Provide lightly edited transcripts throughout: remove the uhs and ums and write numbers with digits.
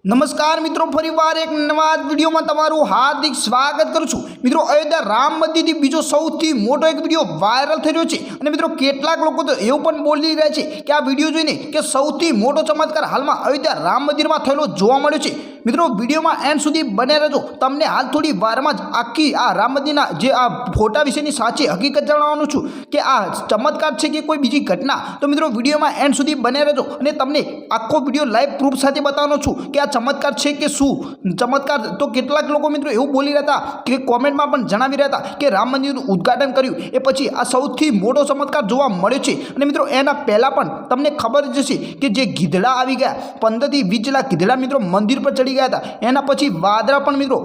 नमस्कार मित्रों, फरीवार एक नवा वीडियो में तमारू हार्दिक स्वागत करूँ छूं। मित्रों, अयोध्या राम मंदिर बीजो सौथी मोटो एक वीडियो वायरल थई रह्यो छे अने मित्रों केटलाक लोको तो एवुं पण बोली रह्या छे के आ वीडियो जोईने के सौथी मोटो चमत्कार हालमां अयोध्या राम मंदिर में थयेलो जोवा मळ्यो छे। मित्रों, वीडियो में एंड सुधी बने रहेजो। तमने हाल थोड़ी वार में आखी आ राम मंदिर जे आ फोटा विशेनी साची हकीकत जणाववानो छुं के आ चमत्कार छे के कोई बीजी घटना। तो मित्रों, वीडियो में एंड सुधी बने रहेजो अने तमने आखो वीडियो लाइव प्रूफ साथे बताववानो छुं के आ चमत्कार छे के शुं चमत्कार। तो केटलाक लोको मित्रों एवुं बोली रह्या हता के कॉमेंट में पण जणावी रह्या हता के राम मंदिरनुं उद्घाटन कर्युं ए पछी आ सौथी मोटो चमत्कार जोवा मळ्यो छे। अने मित्रों, एना पहेला पण तमने खबर ज छे के जे गीधड़ा आवी गया 15 થી 20 જેટલા गीधड़ा मित्रों मंदिर पर चढ़ी गया था। एना पछी वादरा पण मित्रों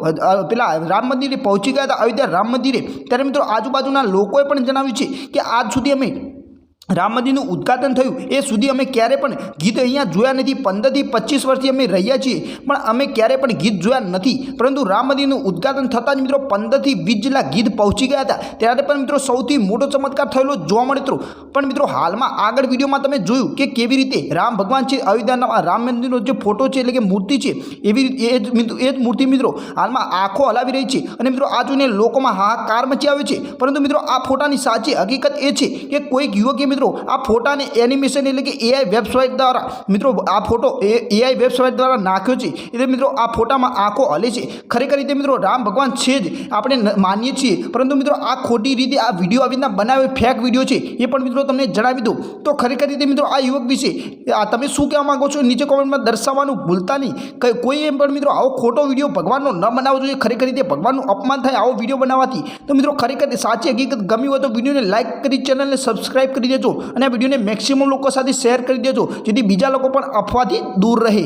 पेला राम मंदिरे पहोंची गया था अयोध्या राम मंदिरे। त्यारे मित्रों आजुबाजुना लोकोए पण जणाव्युं छे के आज सुधी अमे राम मंदिरનું उद्घाटन થયું એ સુધી અમે ક્યારે પણ ગીત અહીંયા જોયા નથી। 15 થી 25 વર્ષથી અમે રહ્યા છીએ પણ અમે ક્યારે પણ ગીત જોયા નથી। પરંતુ રામ મંદિરનું ઉદ્ઘાટન થતાં જ મિત્રો 15 થી 20 જેટલા ગીત પહોંચી ગયા હતા। ત્યારે પણ મિત્રો સૌથી મોટો ચમત્કાર થયેલો જોવા મળ્યો હતો। પણ મિત્રો હાલમાં આગળ વિડીયોમાં તમે જોયું કે કેવી રીતે રામ ભગવાન છે અયોધ્યાના રામ મંદિરનો જે ફોટો છે એટલે કે મૂર્તિ છે એવી એ જ મૂર્તિ મિત્રો હાલમાં આંખો હલાવી રહી છે અને મિત્રો આ જોઈને લોકોમાં હાહાકાર મચી આવ્યો છે। પરંતુ મિત્રો આ ફોટાની સાચી હકીકત એ છે કે કોઈક યુવકે मित्रों आ फोटा ने एनिमेशन एटले के एआई वेबसाइट द्वारा मित्रों आ फोटो एआई वेबसाइट द्वारा नाख्यो छे। एटले मित्रों आ फोटा में आंखो हले छे। खरेखर रीते मित्रों राम भगवान छे ज आपणे मानीए छीए, परंतु मित्रों आ खोटी रीते आ विडियो आवी रीतना बनावे फेक विडियो छे ए पण मित्रों तमने जणावी दो। तो खरेखर रीते मित्रों आ युवक विषे तमे शुं कहेवा मांगो छो नीचे कमेंट में दर्शाववानुं भूलता नहीं। कोई एम पण मित्रों आवो खोटो विडियो भगवाननो न बनावવો જોઈએ। खरेखर रीते भगवानનું अपमान थाय आवो विडियो बनाववाथी। तो मित्रों खरेखर साची हकीकत गमी हो तो विडियोने लाइक करी चेनलने सब्सक्राइब करी देजो અને આ વિડીયોને મેક્સિમમ લોકો સાથે શેર કરી દેજો જેથી બીજા લોકો પણ અફવાથી દૂર રહે।